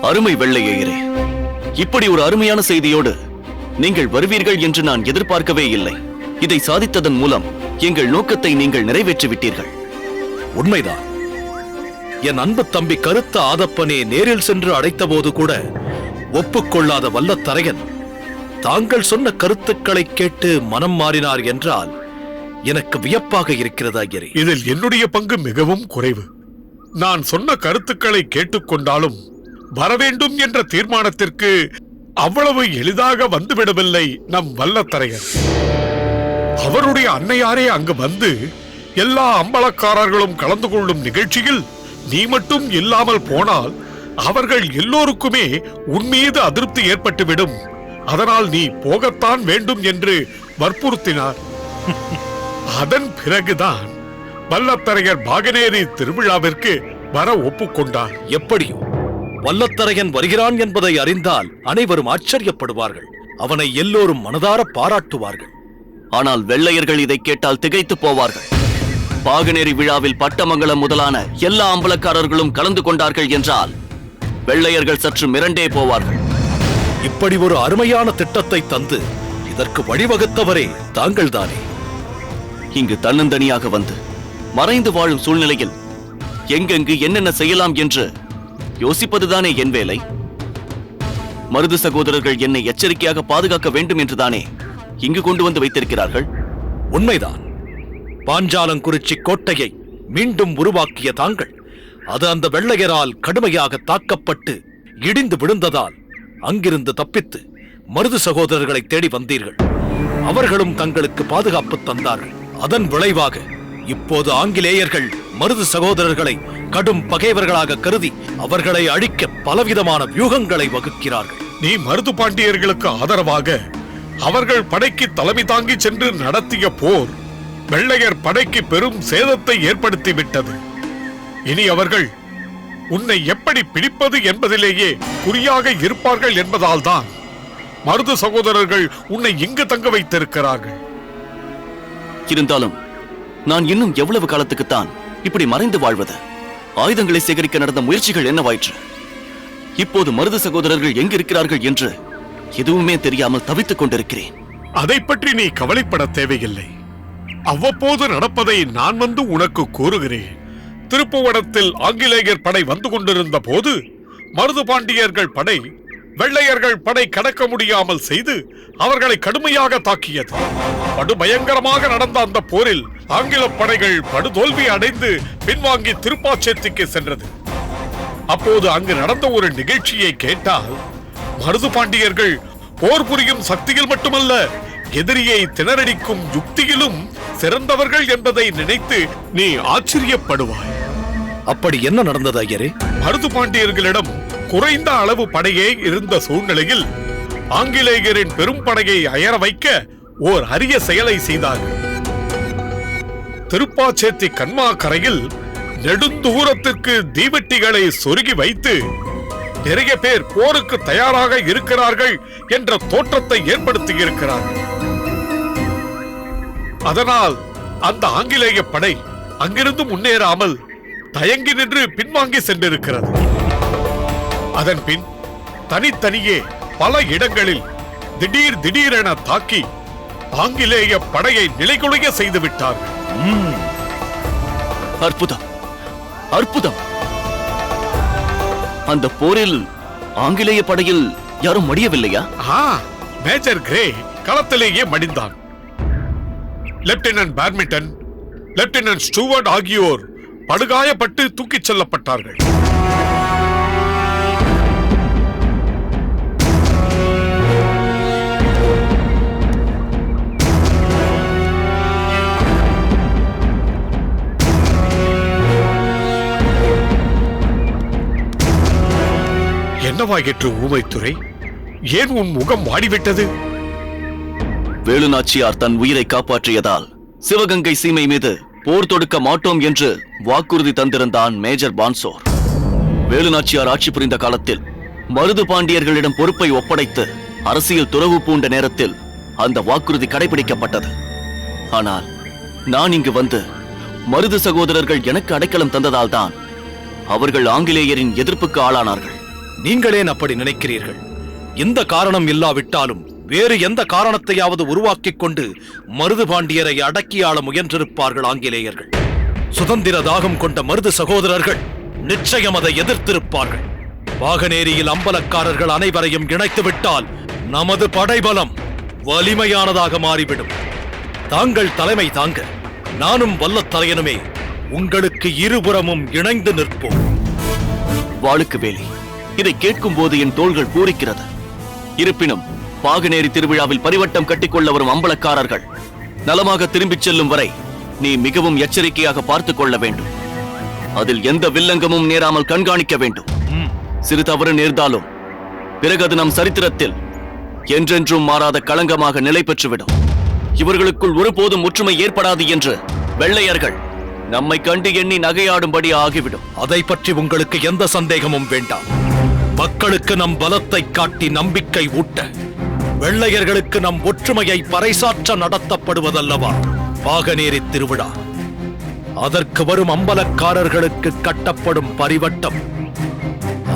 அருமை வெள்ளையரே, இப்படி ஒரு அருமையான செய்தியோடு நீங்கள் வருவீர்கள் என்று நான் எதிர்பார்க்கவே இல்லை. இதை சாதித்ததன் மூலம் எங்கள் நோக்கத்தை நீங்கள் நிறைவேற்றிவிட்டீர்கள். உண்மைதான். என் அன்பு தம்பி கருத்த ஆதப்பனே நேரில் சென்று அழைத்த போது கூட ஒப்புக்கொள்ளாத வல்லத்தரையன் தாங்கள் சொன்ன கருத்துக்களை கேட்டு மனம் மாறினார் என்றால் எனக்கு வியப்பாக இருக்கிறது ஐயரே. இதில் என்னுடைய பங்கு மிகவும் குறைவு. நான் சொன்ன கருத்துக்களை கேட்டுக்கொண்டாலும் வரவேண்டும் என்ற தீர்மானத்திற்கு அவ்வளவு எளிதாக வந்துவிடவில்லை நம் வல்லத்தரையர். அவருடைய அன்னையாரே அங்கு வந்து எல்லா அம்பலக்காரர்களும் கலந்து கொள்ளும் நிகழ்ச்சியில் நீ மட்டும் இல்லாமல் போனால் அவர்கள் எல்லோருக்குமே உன் மீது அதிருப்தி ஏற்பட்டுவிடும். அதனால் நீ போகத்தான் வேண்டும் என்று வற்புறுத்தினார். அதன் பிறகுதான் வல்லத்தரையர் பாகனேரி திருவிழாவிற்கு வர ஒப்புக்கொண்டார். எப்படியோ வல்லத்தரையன் வருகிறான் என்பதை அறிந்தால் அனைவரும் ஆச்சரியப்படுவார்கள். அவனை எல்லோரும் மனதார பாராட்டுவார்கள். ஆனால் வெள்ளையர்கள் இதை கேட்டால் திகைத்து போவார்கள். பாகனேரி விழாவில் பட்டமங்கலம் முதலான எல்லா அம்பலக்காரர்களும் கலந்து கொண்டார்கள் என்றால் வெள்ளையர்கள் சற்று மிரண்டே போவார்கள். இப்படி ஒரு அருமையான திட்டத்தை தந்து இதற்கு வழிவகுத்தவரே தாங்கள்தானே. இங்கு தன்னந்தனியாக வந்து மறைந்து வாழும் சூழ்நிலையில் எங்கெங்கு என்னென்ன செய்யலாம் என்று யோசிப்பதுதானே என் வேலை. மருது சகோதரர்கள் என்னை எச்சரிக்கையாக பாதுகாக்க வேண்டும் என்றுதானே இங்கு கொண்டு வந்து வைத்திருக்கிறார்கள். உண்மைதான். பாஞ்சாலங்குறிச்சி கோட்டையை மீண்டும் உருவாக்கிய தாங்கள் அது அந்த வெள்ளையரால் கடுமையாக தாக்கப்பட்டு இடிந்து விழுந்ததால் அங்கிருந்து தப்பித்து மருது சகோதரர்களை தேடி வந்தீர்கள். அவர்களும் தங்களுக்கு பாதுகாப்பு தந்தார்கள். அதன் விளைவாக இப்போது ஆங்கிலேயர்கள் மருது சகோதரர்களை கடும் பகைவர்களாக கருதி அவர்களை அழிக்க பலவிதமான வியூகங்களை வகுக்கிறார்கள். நீ மருது பாண்டியர்களுக்கு ஆதரவாக அவர்கள் படைக்கு தலைமை தாங்கி சென்று நடத்திய போர் வெள்ளையர் படைக்கு பெரும் சேதத்தை ஏற்படுத்திவிட்டது. இனி அவர்கள் உன்னை எப்படி பிடிப்பது என்பதிலேயே குறியாக இருப்பார்கள் என்பதால் தான் மருது சகோதரர்கள் உன்னை இங்கு தங்க வைத்திருக்கிறார்கள். இருந்தாலும் நான் இன்னும் எவ்வளவு காலத்துக்குத்தான் இப்படி மறைந்து வாழ்வது? ஆயுதங்களை சேகரிக்க நடந்த முயற்சிகள் என்னவாயிற்று? இப்போது மருது சகோதரர்கள் எங்கு இருக்கிறார்கள் என்று எதுவுமே தெரியாமல் தவித்துக் கொண்டிருக்கிறேன். அதை பற்றி நீ கவலைப்பட தேவையில்லை. அவ்வப்போது நடப்பதை நான் வந்து உனக்கு கூறுகிறேன். திருப்புவனத்தில் ஆங்கிலேயர் படை வந்து கொண்டிருந்த போது மருது பாண்டியர்கள் படை வெள்ளையர்கள் படை கடக்க முடியாமல் செய்து அவர்களை கடுமையாக தாக்கியது. படுபயங்கரமாக நடந்த அந்த போரில் ஆங்கில படைகள் படுதோல்வி அடைந்து பின்வாங்கி திருப்பாச்சேத்திக்கு சென்றது. அப்போது அங்கு நடந்த ஒரு நிகழ்ச்சியை கேட்டால் மருது பாண்டியர்கள் போர் புரியும் சக்தியில் மட்டுமல்ல எதிரியை திணறடிக்கும் யுக்தியிலும் சிறந்தவர்கள் என்பதை நினைத்து நீ ஆச்சரியப்படுவாய். அப்படி என்ன நடந்தது ஐயரே? மருது பாண்டியர்களிடம் குறைந்த அளவு படையே இருந்த சூழ்நிலையில் ஆங்கிலேயரின் பெரும் படையை அயர வைக்க ஓர் அரிய செயலை செய்தார்கள். திருப்பாச்சேத்தி கண்மா கரையில் நெடுந்தூரத்திற்கு தீவெட்டிகளை சொருகி வைத்து நிறைய பேர் போருக்கு தயாராக இருக்கிறார்கள் என்ற தோற்றத்தை ஏற்படுத்தி இருக்கிறார்கள். அதனால் அந்த ஆங்கிலேய படை அங்கிருந்து முன்னேறாமல் தயங்கி நின்று பின்வாங்கி சென்றிருக்கிறது. அதன் பின் தனித்தனியே பல இடங்களில் திடீரென தாக்கி ஆங்கிலேய படையை நிலைகுலைய செய்து விட்டார்கள். அற்புதம், அற்புதம்! அந்த போரில் ஆங்கிலேய படையில் யாரும் மடியவில்லையா? மேஜர் கிரே களத்திலேயே மடிந்தான். லெப்டினன்ட் பேட்மிண்டன், லெப்டினன்ட் ஸ்டூவர்ட் ஆகியோர் படுகாயப்பட்டு தூக்கிச் செல்லப்பட்டார்கள். என்னவாயிற்று ஊமைத்துறை? ஏன் உன் முகம் வாடிவிட்டது? வேலுநாச்சியார் தன் உயிரை காப்பாற்றியதால் சிவகங்கை சீமை மீது போர் தொடுக்க மாட்டோம் என்று வாக்குறுதி தந்திருந்தான் மேஜர் பான்சோர். வேலுநாச்சியார் ஆட்சி புரிந்த காலத்தில் மருது பாண்டியர்களிடம் பொறுப்பை ஒப்படைத்து அரசியல் துறவு பூண்ட நேரத்தில் அந்த வாக்குறுதி கடைபிடிக்கப்பட்டது. ஆனால் நான் இங்கு வந்து மருது சகோதரர்கள் எனக்கு அடைக்கலம் தந்ததால் தான் அவர்கள் ஆங்கிலேயரின் எதிர்ப்புக்கு ஆளானார்கள். நீங்களேன் அப்படி நினைக்கிறீர்கள்? இந்த காரணம் இல்லாவிட்டாலும் வேறு எந்த காரணத்தையாவது உருவாக்கிக் கொண்டு மருதுபாண்டியரை அடக்கி ஆள முயன்றிருப்பார்கள் ஆங்கிலேயர்கள். சுதந்திர தாகம் கொண்ட மருது சகோதரர்கள் நிச்சயம் அதை எதிர்த்திருப்பார்கள். வாகனேரியில் அம்பலக்காரர்கள் அனைவரையும் இணைத்துவிட்டால் நமது படைபலம் வலிமையானதாக மாறிவிடும். தாங்கள் தலைமை தாங்க நானும் வல்லத்தரையனுமே உங்களுக்கு இருபுறமும் இணைந்து நிற்போம். வாளுக்கு வேலி, இதை கேட்கும் போது என் தோள்கள் பூரிக்கிறது. இருப்பினும் பாகனேரி திருவிழாவில் பரிவட்டம் கட்டிக்கொள்ள வரும் அம்பலக்காரர்கள் நலமாக திரும்பிச் செல்லும் வரை நீ மிகவும் எச்சரிக்கையாக பார்த்துக் கொள்ள வேண்டும். அதில் எந்த வில்லங்கமும் நேராமல் கண்காணிக்க வேண்டும். சிறு தவறு நேர்ந்தாலும் பிறகு அது நம் சரித்திரத்தில் என்றென்றும் மாறாத களங்கமாக நிலை பெற்றுவிடும். இவர்களுக்குள் ஒருபோதும் ஒற்றுமை ஏற்படாது என்று வெள்ளையர்கள் நம்மை கண்டு எண்ணி நகையாடும்படி ஆகிவிடும். அதை பற்றி உங்களுக்கு எந்த சந்தேகமும் வேண்டாம். மக்களுக்கு நம் பலத்தை காட்டி நம்பிக்கை ஊட்ட, வெள்ளையர்களுக்கு நம் ஒற்றுமையை பறைசாற்ற நடத்தப்படுவதல்லவா பாகனேரி திருவிழா. அதற்கு வரும் அம்பலக்காரர்களுக்கு கட்டப்படும் பரிவட்டம்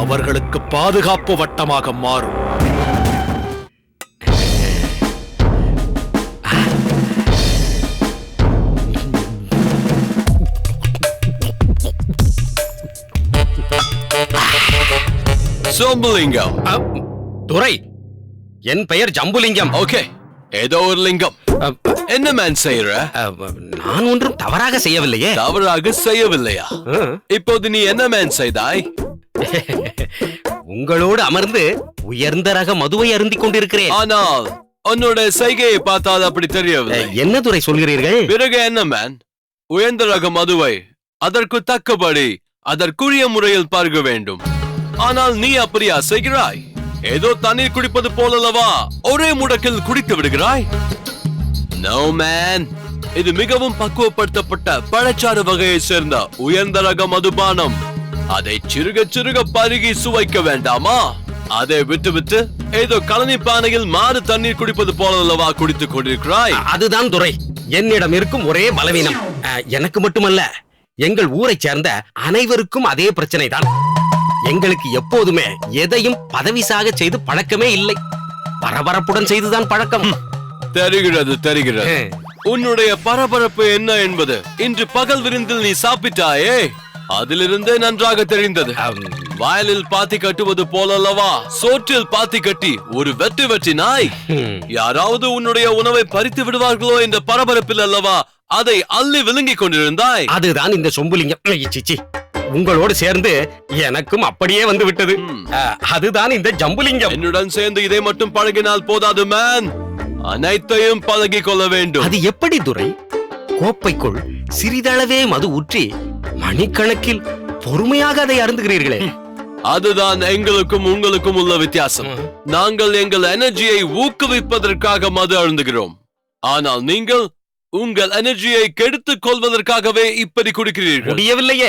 அவர்களுக்கு பாதுகாப்பு வட்டமாக மாறும். சோம்புலிங்கம். துரை, என் பெயர் ஜம்புலிங்கம். ஓகே, ஏதோ ஒரு லிங்கம். என்ன மேன் செய்யற? நான் ஒன்றும் தவறாக செய்யவில்லையே. தவறாக செய்யவில்லையா? இப்போது நீ என்ன மேன் செய்தாய்? உங்களோடு அமர்ந்து உயர்ந்த ரக மதுவை அருந்திக் கொண்டிருக்கிறேன். ஆனால் உன்னோட செய்கையை பார்த்தால் அப்படி தெரியவில்லை. என்ன துரை சொல்கிறீர்கள்? பிறகு என்ன மேன்? உயர்ந்த ரக மதுவை அதற்கு தக்கபடி அதற்குரிய முறையில் பருக வேண்டும். ஆனால் நீ அப்படியா செய்கிறாய்? ஏதோ தண்ணீர் குடிப்பது போலல்லவா ஒரே முடக்கில் குடித்து விடுகிறாய். நோ மேன், இது மிகவும் பக்குவப்படுத்தப்பட்ட பழச்சாறு வகையை சேர்ந்த உயர்ந்த ரக மதுபானம். அதை சிறுக சிறுக பருகி சுவைக்க வேண்டாமா? அதை விட்டு ஏதோ கலனி பானையில் மாறு தண்ணீர் குடிப்பது போலல்லவா குடித்துக் கொண்டிருக்கிறாய். அதுதான் துரை என்னிடம் இருக்கும் ஒரே பலவீனம். எனக்கு மட்டுமல்ல, எங்கள் ஊரை சேர்ந்த அனைவருக்கும் அதே பிரச்சனை தான். எங்களுக்கு எப்போதுமே எதையும் பதவிசாக செய்து பழக்கமே இல்லை. பரபரப்புடன் செய்துதான் பழக்கம். தெரிகிறது தெரிகிறது. உன்னுடைய பரபரப்பு என்ன என்பது இன்று பகல் விருந்தில் நீ சாப்பிட்டாயே, அதிலிருந்தே நன்றாக தெரிந்தது. வயலில் பாத்தி கட்டுவது போலல்லவா சோற்றில் பாத்தி கட்டி ஒரு வெற்றி நாய். யாராவது உன்னுடைய உணவை பறித்து விடுவார்களோ என்ற பரபரப்பில் அல்லவா அதை அள்ளி விழுங்கிக் கொண்டிருந்தாய். அதுதான் இந்த சொம்புலிங்கம். உங்களோடு சேர்ந்து எனக்கும் அப்படியே வந்து விட்டது. அதுதான் இந்த ஜம்புலிங்கம். என்னுடன் சேர்ந்து இதை மட்டும் பழகினால் போதாது மேன், அனைத்தையும் பழகிக் கொள்ள வேண்டும். அது எப்படி துரை? கோப்பைக்குள் சிறிதளவே மது ஊற்றி மணிக்கணக்கில் பொறுமையாக அதை அருந்துகிறீர்களே. அதுதான் எங்களுக்கும் உங்களுக்கும் உள்ள வித்தியாசம். நாங்கள் எங்கள் எனர்ஜியை ஊக்குவிப்பதற்காக மது அருந்துகிறோம். ஆனால் நீங்கள் உங்கள் எனர்ஜியை கெடுத்துக் கொள்வதற்காகவே இப்படி குடிக்கிறீர்கள். முடியவில்லையே,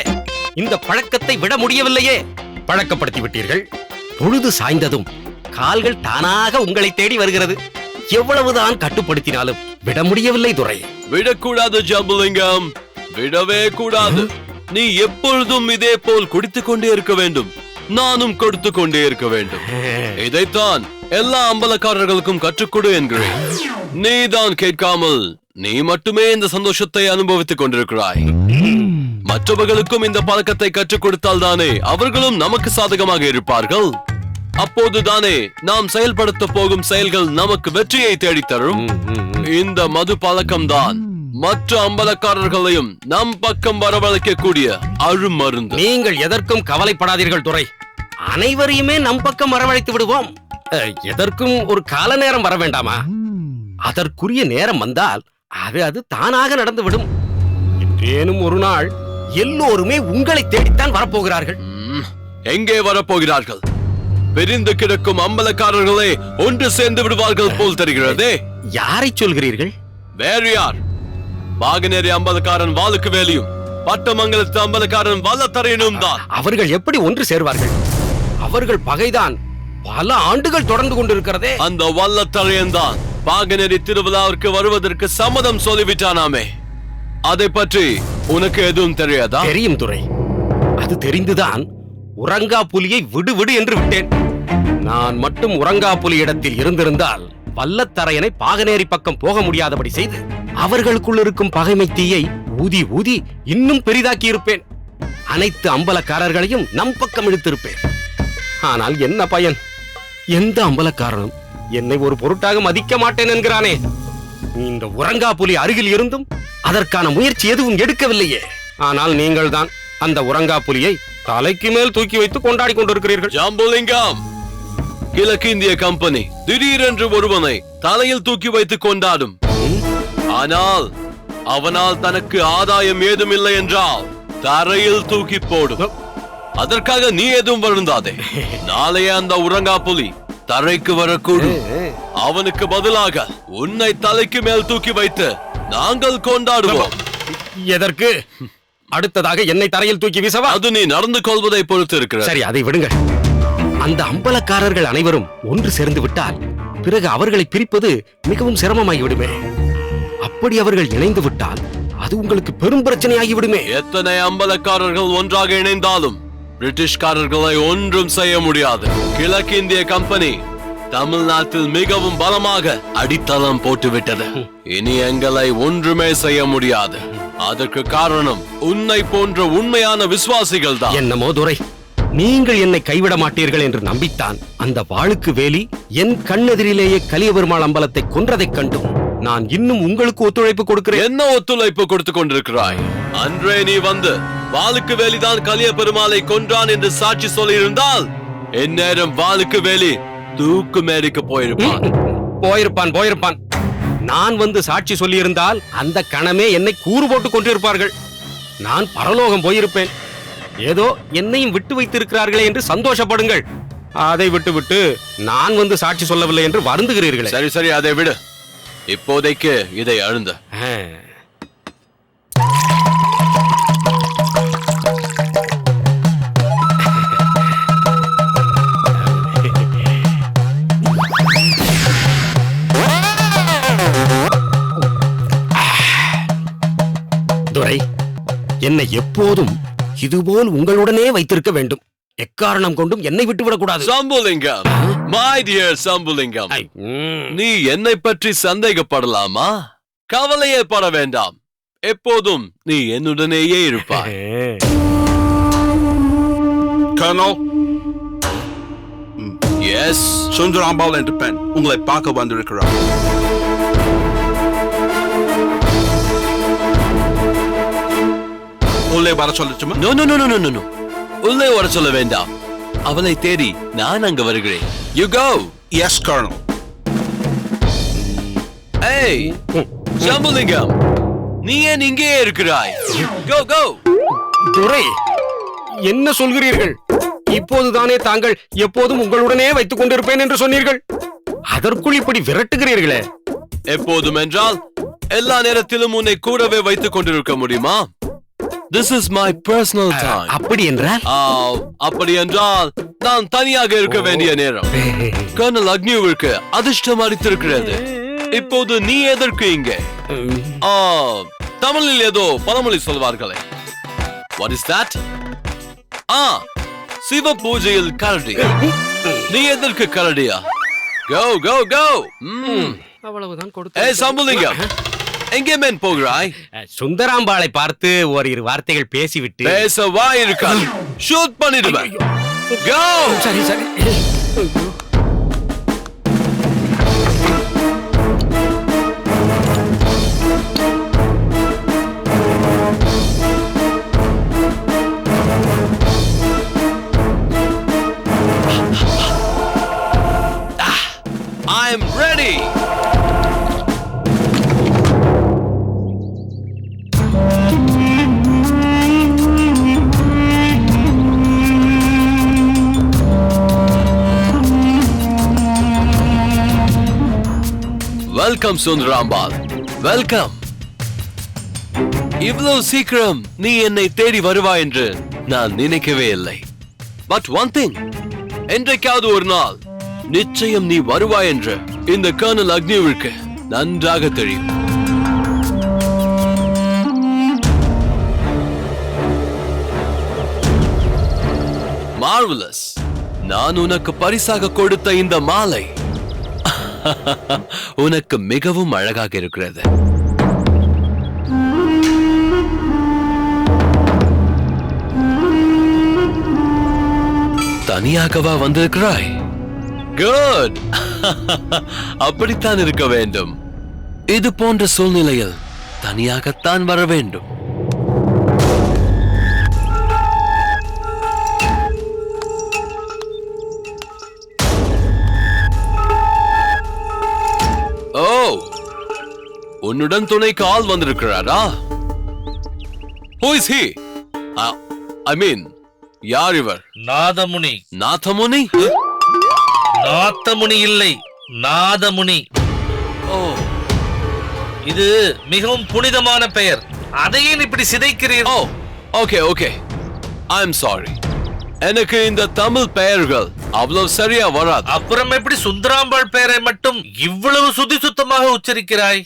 இந்த பழக்கத்தை விட முடியவில்லையே. பழக்கப்படுத்தி விட்டீர்கள். பொழுது சாய்ந்ததும் கால்கள் தானாக உங்களை தேடி வருகிறது. எவ்வளவுதான் கட்டுப்படுத்தினாலும் விட முடியவில்லை துரை. விடக்கூடாது ஜம்புலிங்கம், விடவே கூடாது. நீ எப்பொழுதும் இதே போல் குடித்துக் கொண்டே இருக்க வேண்டும். நானும் கொடுத்து கொண்டே இருக்க வேண்டும். இதைத்தான் எல்லா அம்பலக்காரர்களுக்கும் கற்றுக்கொடு என்கிறேன். நீதான் கேட்காமல் நீ மட்டுமே இந்த சந்தோஷத்தை அனுபவித்துக் கொண்டிருக்கிறாய். மற்றவர்களுக்கும் இந்த பழக்கத்தை கற்றுக் கொடுத்தால் தானே அவர்களும் நமக்கு சாதகமாக இருப்பார்கள். அப்போதுதானே நாம் செயல்படுத்த போகும் செயல்கள் நமக்கு வெற்றியை தேடித்தரும். இந்த மது பழக்கம்தான் மற்ற அம்பலக்காரர்களையும் நம் பக்கம் வரவழைக்கக்கூடிய அருமருந்து. நீங்கள் எதற்கும் கவலைப்படாதீர்கள் துரை. அனைவரையுமே நம் பக்கம் வரவழைத்து விடுவோம். எதற்கும் ஒரு கால நேரம் வர வேண்டாமா? அதற்குரிய நேரம் வந்தால் அது தானாக நடந்துவிடும். என்றேனும் ஒரு நாள் எல்லோருமே உங்களை தேடித்தான் வரப்போகிறார்கள். எங்கே வரப்போகிறார்கள்? பிரிந்து கிடக்கும் அம்பலக்காரர்களே ஒன்று சேர்ந்து விடுவார்கள் போல் தெரிகிறதே. யாரை சொல்கிறீர்கள்? வேறு யார்? பாகனேரி அம்பலக்காரன் வாளுக்கு வேலியும் பட்டமங்கலத்து அம்பலக்காரன் வல்லத்தரையனும் தான். அவர்கள் எப்படி ஒன்று சேர்வார்கள்? அவர்கள் பகைதான் பல ஆண்டுகள் தொடர்ந்து கொண்டிருக்கிறதே. அந்த வல்லத்தரையன் தான் பாகனேரி திருவிழாவிற்கு வருவதற்கு சம்மதம் சொல்லிவிட்டானாமே. அதை பற்றி உனக்கு எதுவும் தெரியாதா? தெரியும் துரை. அது தெரிந்துதான் உறங்கா புலியை விடு விடு என்று விட்டேன். நான் மட்டும் உறங்கா புலி இடத்தில் இருந்திருந்தால் வல்லத்தரையனை பாகனேரி பக்கம் போக முடியாதபடி செய்து அவர்களுக்குள் இருக்கும் பகைமை தீயை ஊதி ஊதி இன்னும் பெரிதாக்கி இருப்பேன். அனைத்து அம்பலக்காரர்களையும் நம் பக்கம் இழுத்திருப்பேன். ஆனால் என்ன பயன்? எந்த அம்பலக்காரனும் என்னை ஒரு பொருட்டாக மதிக்க மாட்டேன் என்கிறானே. இந்த உறங்கா புலி அருகில் இருந்தும் அதற்கான முயற்சி எதுவும் எடுக்கவில்லையே. ஆனால் நீங்கள் தான் அந்த உறங்கா புலியை தலைக்கு மேல் தூக்கி வைத்து கொண்டாடி கொண்டிருக்கிறீர்கள். ஜம்புலிங்கம், கிழக்கிந்திய கம்பெனி திடீரென்று ஒருவனை தலையில் தூக்கி வைத்துக் கொண்டாடும். ஆனால் அவனால் தனக்கு ஆதாயம் ஏதும் இல்லை என்றால் தரையில் தூக்கி போடும். அதற்காக நீ எதுவும் வருந்தாதே. நாளைய அந்த உறங்கா புலி தரைக்கு வரக்கூடும். அவனுக்கு பதிலாக உன்னை தலைக்கு மேல் தூக்கி வைத்து நாங்கள் கொண்டாடுவோம். எதற்கு? அடுத்ததாக என்னை தரையில் தூக்கி வீசவா? அது நீ நடந்து கொள்வதை பொறுத்து இருக்கிறது. சரி, அதை விடுங்கள். அந்த அம்பலக்காரர்கள் அனைவரும் ஒன்று சேர்ந்து விட்டால் பிறகு அவர்களை பிரிப்பது மிகவும் சிரமமாகி விடுமே. அப்படி அவர்கள் இணைந்து விட்டால் அது உங்களுக்கு பெரும் பிரச்சனையாகி விடுமே. எத்தனை அம்பலக்காரர்கள் ஒன்றாக இணைந்தாலும் பிரிட்டிஷ்காரர்களை ஒன்றும் செய்ய முடியாது. கிழக்கிந்திய கம்பெனி தமிழ்நாட்டில் மிகவும் பலமாக அடித்தளம் போட்டுவிட்டது. இனி எங்களை ஒன்றுமே செய்ய முடியாது. அதற்கு காரணம் உன்னை போன்ற உண்மையான விசுவாசிகள் தான். என்னமோ துரை, நீங்கள் என்னை கைவிட மாட்டீர்கள் என்று நம்பித்தான் அந்த வாளுக்கு வேலி என் கண்ணெதிரிலேயே கலியபெருமாள் அம்பலத்தை கொன்றதைக் கண்டும் நான் இன்னும் உங்களுக்கு ஒத்துழைப்பு கொடுக்கிறேன். என்ன ஒத்துழைப்பு கொடுத்து கொண்டிருக்கிறாய்? அன்றே நீ வந்து வாளுக்கு வேலிதான் கலிய பெருமாளை கொன்றான் என்று சாட்சி சொல்லியிருந்தால் இந்நேரம் வாளுக்கு வேலி தூக்கு மேடிக்கு போயிருப்பான். போயிருப்பான். நான் வந்து சாட்சி சொல்லியிருந்தால் அந்த கணமே என்னை கூறு போட்டு கொண்டிருப்பார்கள். நான் பரலோகம் போயிருப்பேன். ஏதோ என்னையும் விட்டு வைத்திருக்கிறார்களே என்று சந்தோஷப்படுங்கள். அதை விட்டு நான் வந்து சாட்சி சொல்லவில்லை என்று வருந்துகிறீர்களே. சரி, அதை விடு. இப்போதைக்கு இதை அழுந்த. துரை, என்னை எப்போதும் இதுபோல் உங்களுடனே வைத்திருக்க வேண்டும். எக்காரணம் கொண்டும் என்னை விட்டுவிடக் கூடாது. சம்புலிங்கம், my dear சம்புலிங்கம், நீ என்னை பற்றி சந்தேகப்படலாமா? கவலையே பட வேண்டாம். எப்போதும் நீ என்னுடனேயே இருப்பாய். கர்னல், எஸ், சுந்தராம்பாள் என்ற பெண் உங்களை பார்க்க வந்திருக்கிறார். உள்ளே வர சொல்லட்டுமா? நோ, உள்ளே வர சொல்ல வேண்டாம். அவளை தேடி நான் அங்க வருகிறேன். You go. Yes, Colonel. Hey, Sambulingam, நீ ஏன் இங்கே இருக்கிறாய்? Go. துரை, என்ன சொல்கிறீர்கள்? இப்போதுதானே தாங்கள் எப்போதும் உங்களுடனே வைத்துக் கொண்டிருப்பேன் என்று சொன்னீர்கள். அதற்குள் இப்படி விரட்டுகிறீர்களே. எப்போதும் என்றால் எல்லா நேரத்திலும் உன்னை கூடவே வைத்துக் கொண்டிருக்க முடியுமா? This is my personal time. அப்படி என்றால்? அப்படி என்றால் நான் தனியாக இருக்க வேண்டிய நேரம். கர்னல் அக்னியுவிற்கு அதிர்ஷ்டம் அளித்திருக்கிறது. இப்போது நீ எதற்கு இங்கே? தமிழில் ஏதோ பழமொழி சொல்வார்களே. What is that? சிவ பூஜையில் கரடி. நீ எதற்கு கரடியா? Go. அவ்வளவுதான் சம்புலிங்கம், எங்கே மேன் போகிறாய்? சுந்தராம்பாளை பார்த்து ஓரிரு வார்த்தைகள் பேசிவிட்டு பேச வாய் இருக்காது. ஷூட் பண்ணிடுவேன். Go. சரி. I am ready. Welcome Sundarambal, welcome. இவ்வளவு சீக்கிரம் நீ என்னை தேடி வருவாய் என்று நான் நினைக்கவே இல்லை. பட் ஒன் திங், என்றைக்காவது ஒரு நாள் நிச்சயம் நீ வருவாய் என்று இந்த கர்னல் அக்னியுவிற்கு நன்றாக தெரியும். மார்வலஸ். நான் உனக்கு பரிசாக கொடுத்த இந்த மாலை உனக்கு மிகவும் அழகாக இருக்கிறது. தனியாகவா வந்திருக்கிறாய்? குட். அப்படித்தான் இருக்க வேண்டும். இது போன்ற சூழ்நிலையில் தனியாகத்தான் வர வேண்டும். ஓ, உன்னுடன் துணைக்கு ஆள் வந்திருக்கிறாரா? Who is he? I mean, யார் இவர்? நாதமுனி. நாதமுனி? நாதமுனி இல்லை, நாதமுனி. ஓ, இது மிகவும் புனிதமான பெயர். அதையே இப்படி சிதைக்கிறீர்கள். Oh, okay okay. I am sorry. எனக்கு இந்த தமிழ் பெயர்கள் அவ்வளவு சரியா வராது. அப்புறம் எப்படி சுந்தராம்பாள் பெயரை மட்டும் இவ்வளவு சுத்தி சுத்தமாக உச்சரிக்கிறாய்?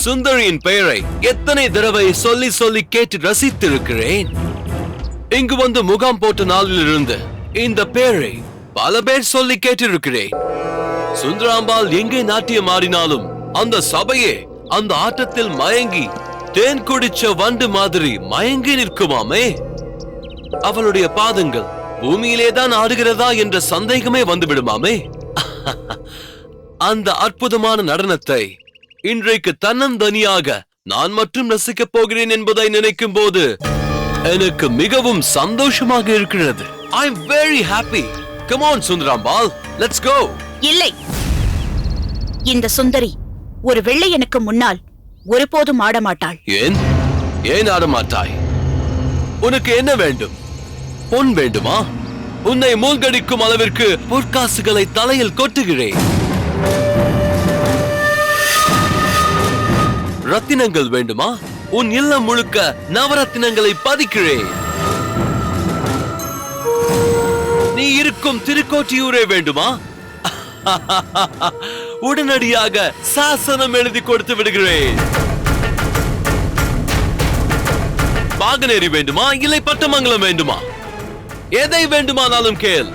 சுந்தரியின் பெயரை எத்தனை தடவை சொல்லி சொல்லி கேட்டு ரசித்திருக்கிறேன். இங்கு வந்து முகாம் போட்ட நாளிலிருந்து இந்த பெயரை பல பேர் சொல்லி கேட்டிருக்கிறேன். சுந்தராம்பாள் எங்கே நாட்டியம் ஆடினாலும் அந்த சபையே அந்த ஆட்டத்தில் மயங்கி தேன் குடிச்ச வண்டு மாதிரி மயங்கி நிற்குமாமே. அவளுடைய பாதங்கள் பூமியிலேதான் ஆடுகிறதா என்ற சந்தேகமே வந்து விடுமாமே. அந்த அற்புதமான நடனத்தை இன்றைக்கு தன்னந்தனியாக நான் மட்டும் ரசிக்கப் போகிறேன் என்பதை நினைக்கும் போது எனக்கு மிகவும் சந்தோஷமாக இருக்கிறது. I am very happy. Come on Sundarambal, let's go. இல்லை, இந்த சுந்தரி ஒரு வெள்ளையனுக்கு முன்னால் ஒருபோதும் ஆடமாட்டாள். ஏன் ஏன் ஆடமாட்டாய்? உனக்கு என்ன வேண்டும்? பொன் வேண்டுமா? உன்னை மூழ்கடிக்கும் அளவிற்கு பொற்காசுகளை தலையில் கொட்டுகிறேன். ரத்தினங்கள் வேண்டுமா? உன் இல்லம் முழுக்க நவரத்தினங்களை பதிக்கிறேன். நீ இருக்கும் திருக்கோட்டியூரே வேண்டுமா? உடனடியாக சாசனம் எழுதி கொடுத்து விடுகிறேன். பாகனேரி வேண்டுமா? இல்லை பட்டமங்கலம் வேண்டுமா? எதை வேண்டுமானாலும் கேள்,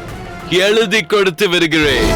எழுதி கொடுத்து விடுகிறேன்.